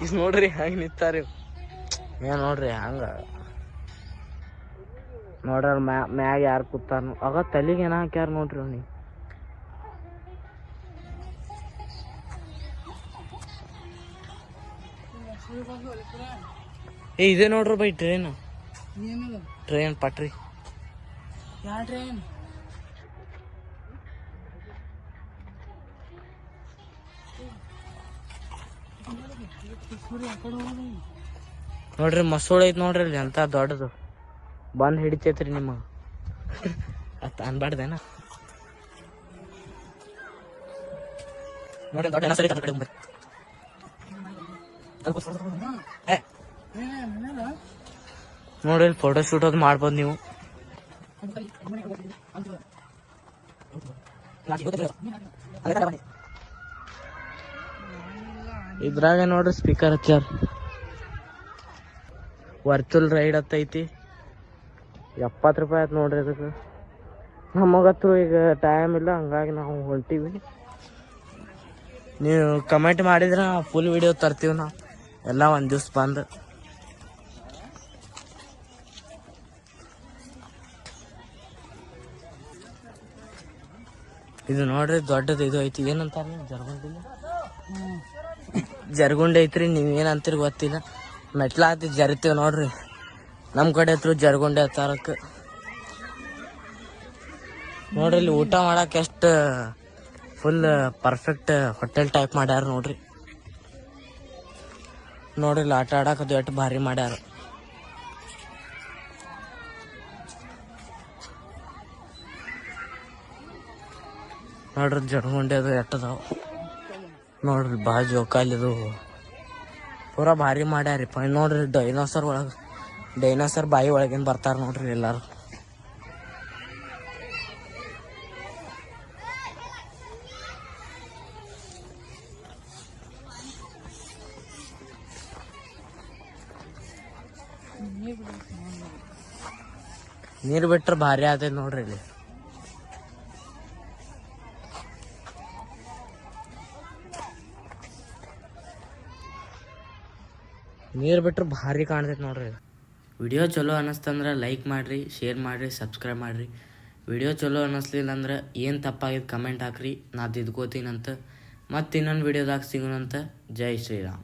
ಈಗ ನೋಡ್ರಿ ಹೆಂಗೆ ನಿಂತಾರ ಏನ್ ನೋಡ್ರಿ ಹಂಗ ನೋಡ್ರ ಮ್ಯಾಗ ಯಾರು ಕೂತಾರ ಆಗ ತಲೆಗೆ ಏನ ಹಾಕ್ಯಾರ ನೋಡ್ರಿ ಅವ್ನಿಗೆ. ಇದೇ ನೋಡ್ರಿ ಬೈ ಟ್ರೈನ್ ಪಟ್ರಿ. ಯಾವ ಟ್ರೈನ್? ನೋಡ್ರಿ ಮಸೂಳ ಐತ್ ನೋಡ್ರಿ ಅಲ್ಲಿ ಅಂತ ದೊಡ್ಡದು ಬಂದ್ ಹಿಡಿತೈತ್ರಿ ನಿಮ್ಮ ಅತ್ ಅನ್ಬಾರ್ದೇನ ನೋಡ್ರಿ ದೊಡ್ಡ ಸರಿ ಕಡೆ ನೋಡ್ರಿ ಫೋಟೋ ಶೂಟ್ ಅದು ಮಾಡ್ಬೋದು ನೀವು. ಇದ್ರಾಗ ನೋಡ್ರಿ ಸ್ಪೀಕರ್ ಹಚ್ಚಾರ. ವರ್ಚುವಲ್ ರೈಡ್ ಹತ್ತೈತಿ 70 ರೂಪಾಯಿ ಆಯ್ತು ನೋಡ್ರಿ ಅದಕ್ಕೆ. ನಮಗತ್ತು ಈಗ ಟೈಮ್ ಇಲ್ಲ, ಹಂಗಾಗಿ ನಾವು ಹೊಂಟೀವಿ. ನೀವು ಕಮೆಂಟ್ ಮಾಡಿದ್ರೆ ಫುಲ್ ವಿಡಿಯೋ ತರ್ತೀವಿ ನಾವು ಎಲ್ಲ ಒಂದು ದಿವ್ಸ ಬಂದು. ಇದು ನೋಡ್ರಿ ದೊಡ್ಡದು ಇದು ಐತಿ, ಏನಂತಾರ ಜರ್ಗುಂಡಿ ಜರ್ಗುಂಡಿ ಐತ್ರಿ. ನೀವು ಏನಂತೀರಿ ಗೊತ್ತಿಲ್ಲ. ಮೆಟ್ಲ ಹತ್ತಿ ಜರಿತೀವಿ ನೋಡ್ರಿ. ನಮ್ಮ ಕಡೆ ಹತ್ರ ಜರ್ಗುಂಡಿ ಹತ್ತಾರಕ್ಕೆ ನೋಡ್ರಿ. ಇಲ್ಲಿ ಊಟ ಮಾಡಕ್ಕೆ ಎಷ್ಟು ಫುಲ್ ಪರ್ಫೆಕ್ಟ್ ಹೋಟೆಲ್ ಟೈಪ್ ಮಾಡ್ಯಾರ ನೋಡ್ರಿ. ನೋಡ್ರಿ ಇಲ್ಲಿ ಆಟ ಆಡಕ್ಕೆ ಎಷ್ಟು ಭಾರಿ ಮಾಡ್ಯಾರ. ನೋಡ್ರಿ ಜರ್ಗುಂಡಿ ಅದು ಎಟ್ಟದಾವ ನೋಡ್ರಿ. ಭಾಳ ಜೋಕಾಲಿದು ಪೂರಾ ಭಾರಿ ಮಾಡ್ಯಾರಿಪ್ಪ. ನೋಡ್ರಿ ಡೈನೋಸರ್ ಒಳಗೆ, ಡೈನೋಸರ್ ಬಾಯಿ ಒಳಗಿಂದ ಬರ್ತಾರ ನೋಡ್ರಿ ಎಲ್ಲಾರು. ನೀರು ಬಿಟ್ರೆ ಭಾರಿ ಆತೈತಿ ನೋಡ್ರಿ ಇಲ್ಲಿ. ನೀರು ಬಿಟ್ರೆ ಭಾರಿ ಕಾಣ್ತೈತೆ ನೋಡ್ರಿ. ವಿಡಿಯೋ ಚಲೋ ಅನ್ನಿಸ್ತಂದ್ರೆ ಲೈಕ್ ಮಾಡಿರಿ, ಶೇರ್ ಮಾಡಿರಿ, ಸಬ್ಸ್ಕ್ರೈಬ್ ಮಾಡಿರಿ. ವಿಡಿಯೋ ಚಲೋ ಅನ್ನಿಸ್ಲಿಲ್ಲ ಅಂದ್ರೆ ಏನು ತಪ್ಪಾಗಿದ್ದು ಕಮೆಂಟ್ ಹಾಕ್ರಿ, ನಾ ತಿದ್ಕೋತೀನಂತ. ಮತ್ತು ಇನ್ನೊಂದು ವಿಡಿಯೋದಾಗ ಸಿಗೋಣಂತ. ಜೈ ಶ್ರೀರಾಮ್.